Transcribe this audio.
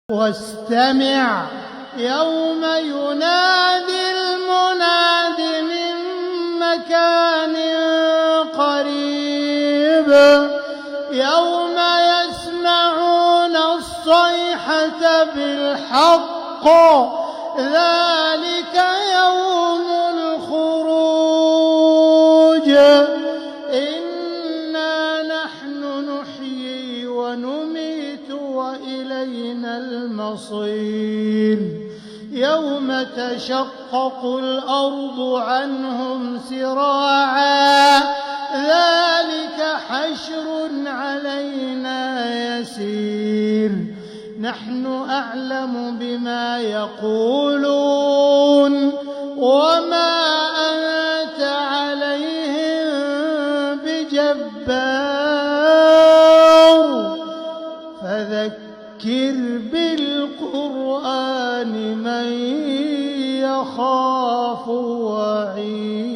واستمع يوم ينادي المناد من مكان قريب يوم يسمعون الصيحة بالحق ذلك يوم الخروج إنا نحن نحيي ونميت وإلينا المصير يوم تشقق الأرض عنهم سراعا ذلك حشر علينا يسير نحن أعلم بما يقولون وما أنت عليهم بجبار فذكر بالقرآن من يخاف وعيد.